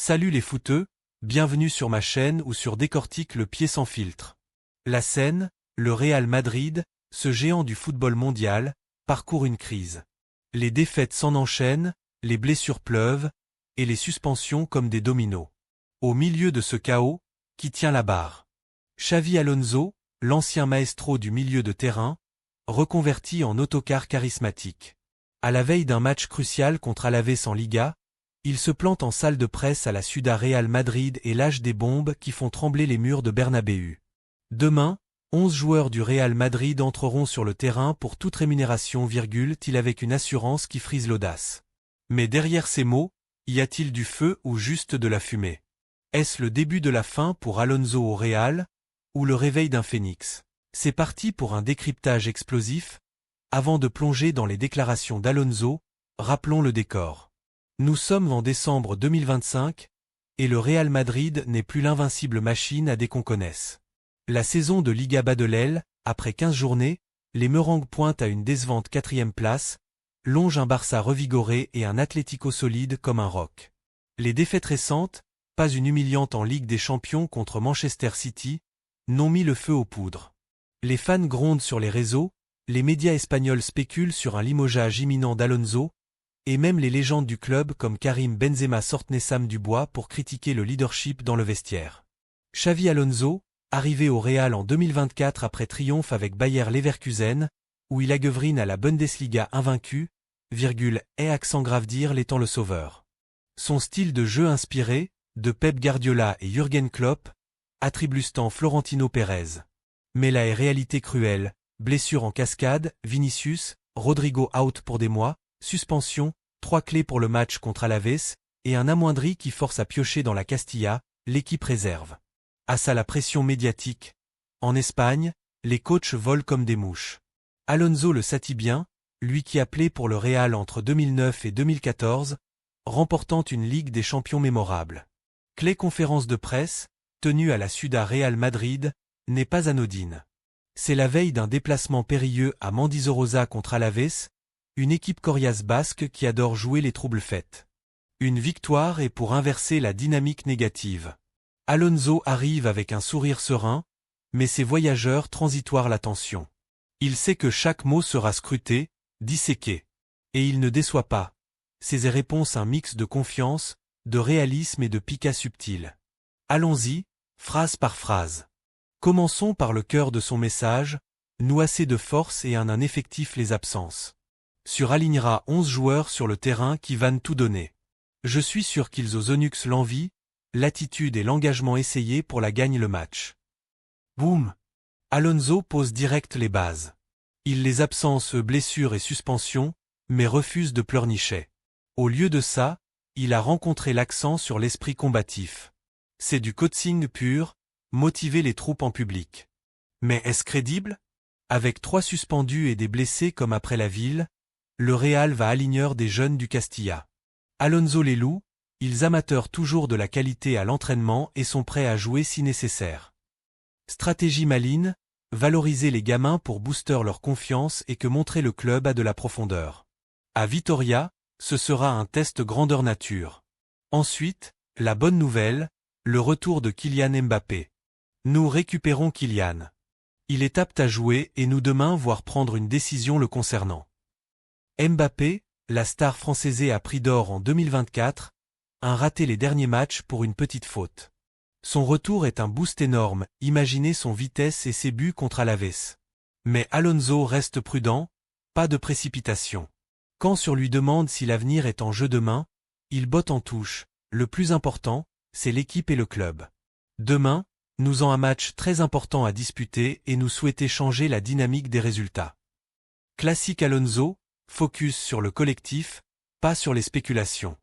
Salut les footeux, bienvenue sur ma chaîne où sur Décortique le pied sans filtre. La scène, le Real Madrid, ce géant du football mondial, parcourt une crise. Les défaites s'en enchaînent, les blessures pleuvent, et les suspensions comme des dominos. Au milieu de ce chaos, qui tient la barre? Xavi Alonso, l'ancien maestro du milieu de terrain, reconverti en autocar charismatique. À la veille d'un match crucial contre Alaves en Liga, il se plante en salle de presse à la Ciudad Real Madrid et lâche des bombes qui font trembler les murs de Bernabéu. Demain, 11 joueurs du Real Madrid entreront sur le terrain pour toute rémunération, dit-il avec une assurance qui frise l'audace. Mais derrière ces mots, y a-t-il du feu ou juste de la fumée? Est-ce le début de la fin pour Alonso au Real, ou le réveil d'un phénix? C'est parti pour un décryptage explosif. Avant de plonger dans les déclarations d'Alonso, rappelons le décor. Nous sommes en décembre 2025, et le Real Madrid n'est plus l'invincible machine AD qu'on connaisse. La saison de Liga bat de l'aile, après 15 journées, les Merengues pointent à une décevante 4e place, longe un Barça revigoré et un Atlético solide comme un roc. Les défaites récentes, pas une humiliante en Ligue des Champions contre Manchester City, n'ont mis le feu aux poudres. Les fans grondent sur les réseaux, les médias espagnols spéculent sur un limogeage imminent d'Alonso, et même les légendes du club comme Karim Benzema sortent Nessam du bois pour critiquer le leadership dans le vestiaire. Xavi Alonso, arrivé au Real en 2024 après triomphe avec Bayer Leverkusen, où il aguevrine à la Bundesliga invaincu, et accent grave dire l'étant le sauveur. Son style de jeu inspiré, de Pep Guardiola et Jürgen Klopp, attribue-t-en Florentino Pérez. Mais là est réalité cruelle, blessure en cascade, Vinicius, Rodrigo out pour des mois, suspension, 3 clés pour le match contre Alaves, et un amoindri qui force à piocher dans la Castilla, l'équipe réserve. À ça la pression médiatique. En Espagne, les coachs volent comme des mouches. Alonso le sait bien, lui qui appelait pour le Real entre 2009 et 2014, remportant une Ligue des Champions mémorable. Clé conférence de presse, tenue à la Ciudad Real Madrid, n'est pas anodine. C'est la veille d'un déplacement périlleux à Mendizorroza contre Alaves, une équipe coriace basque qui adore jouer les troubles fêtes. Une victoire est pour inverser la dynamique négative. Alonso arrive avec un sourire serein, mais ses voyageurs transitoirent la tension. Il sait que chaque mot sera scruté, disséqué. Et il ne déçoit pas. Ses réponses un mix de confiance, de réalisme et de piquant subtil. Allons-y, phrase par phrase. Commençons par le cœur de son message, nous assez de force et un effectif les absences. Suralignera 11 joueurs sur le terrain qui vannent tout donner. Je suis sûr qu'ils osent Onyx l'envie, l'attitude et l'engagement essayés pour la gagne le match. Boum! Alonso pose direct les bases. Il les absence blessures et suspensions, mais refuse de pleurnicher. Au lieu de ça, il a rencontré l'accent sur l'esprit combatif. C'est du coaching pur, motiver les troupes en public. Mais est-ce crédible? Avec 3 suspendus et des blessés comme après la ville, le Real va aligneur des jeunes du Castilla. Alonso les loue, ils amateurs toujours de la qualité à l'entraînement et sont prêts à jouer si nécessaire. Stratégie maligne, valoriser les gamins pour booster leur confiance et que montrer le club a de la profondeur. À Vitoria, ce sera un test grandeur nature. Ensuite, la bonne nouvelle, le retour de Kylian Mbappé. Nous récupérons Kylian. Il est apte à jouer et nous demain voir prendre une décision le concernant. Mbappé, la star française à prix d'or en 2024, a raté les derniers matchs pour une petite faute. Son retour est un boost énorme, imaginez son vitesse et ses buts contre Alaves. Mais Alonso reste prudent, pas de précipitation. Quand sur lui demande si l'avenir est en jeu demain, il botte en touche, le plus important, c'est l'équipe et le club. Demain, nous avons un match très important à disputer et nous souhaitons changer la dynamique des résultats. Classique Alonso, focus sur le collectif, pas sur les spéculations.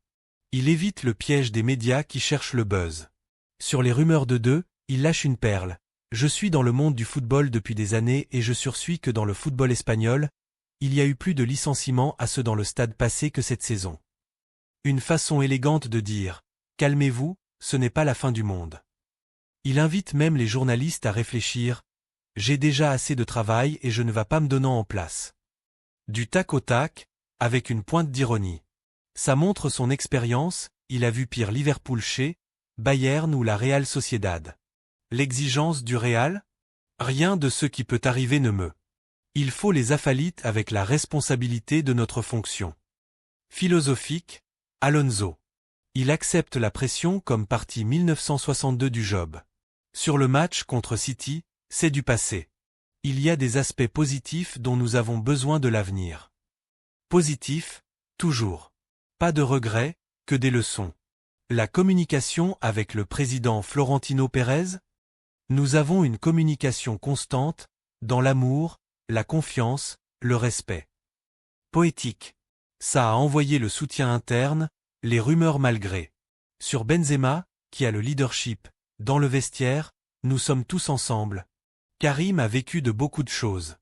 Il évite le piège des médias qui cherchent le buzz. Sur les rumeurs de deux, il lâche une perle. Je suis dans le monde du football depuis des années et je sursuis que dans le football espagnol, il y a eu plus de licenciements à ceux dans le stade passé que cette saison. Une façon élégante de dire « Calmez-vous, ce n'est pas la fin du monde ». Il invite même les journalistes à réfléchir « J'ai déjà assez de travail et je ne vais pas me donner en place ». Du tac au tac, avec une pointe d'ironie. Ça montre son expérience, il a vu pire Liverpool chez Bayern ou la Real Sociedad. L'exigence du Real? Rien de ce qui peut arriver ne me. Il faut les affalites avec la responsabilité de notre fonction. Philosophique, Alonso. Il accepte la pression comme partie 1962 du job. Sur le match contre City, c'est du passé. Il y a des aspects positifs dont nous avons besoin de l'avenir. Positif, toujours. Pas de regrets, que des leçons. La communication avec le président Florentino Pérez? Nous avons une communication constante, dans l'amour, la confiance, le respect. Poétique. Ça a envoyé le soutien interne, les rumeurs malgré. Sur Benzema, qui a le leadership, dans le vestiaire, nous sommes tous ensemble. Karim a vécu de beaucoup de choses.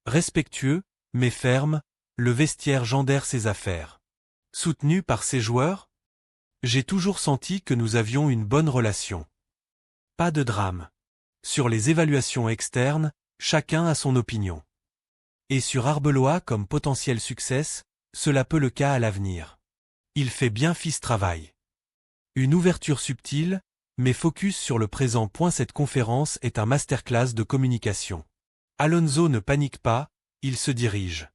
Respectueux, mais ferme, le vestiaire gère ses affaires. Soutenu par ses joueurs? J'ai toujours senti que nous avions une bonne relation. Pas de drame. Sur les évaluations externes, chacun a son opinion. Et sur Arbeloa comme potentiel succès, cela peut le cas à l'avenir. Il fait bien fils travail. Une ouverture subtile, mais focus sur le présent. Cette conférence est un masterclass de communication. Alonso ne panique pas, il se dirige.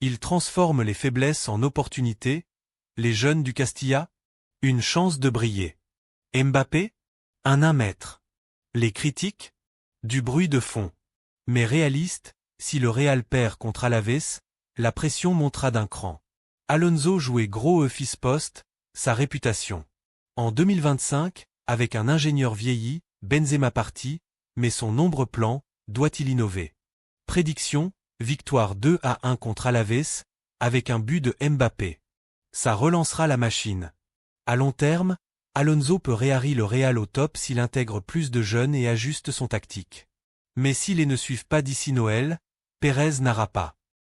Il transforme les faiblesses en opportunités. Les jeunes du Castilla? Une chance de briller. Mbappé? Un 1 mètre. Les critiques? Du bruit de fond. Mais réaliste, si le Real perd contre Alaves, la pression montera d'un cran. Alonso jouait gros fils poste, sa réputation. En 2025, avec un ingénieur vieilli, Benzema parti, mais son nombre plan, doit-il innover? Prédiction, victoire 2-1 contre Alaves, avec un but de Mbappé. Ça relancera la machine. À long terme, Alonso peut réarriver le Real au top s'il intègre plus de jeunes et ajuste son tactique. Mais s'ils ne suivent pas d'ici Noël, Pérez n'aura pas.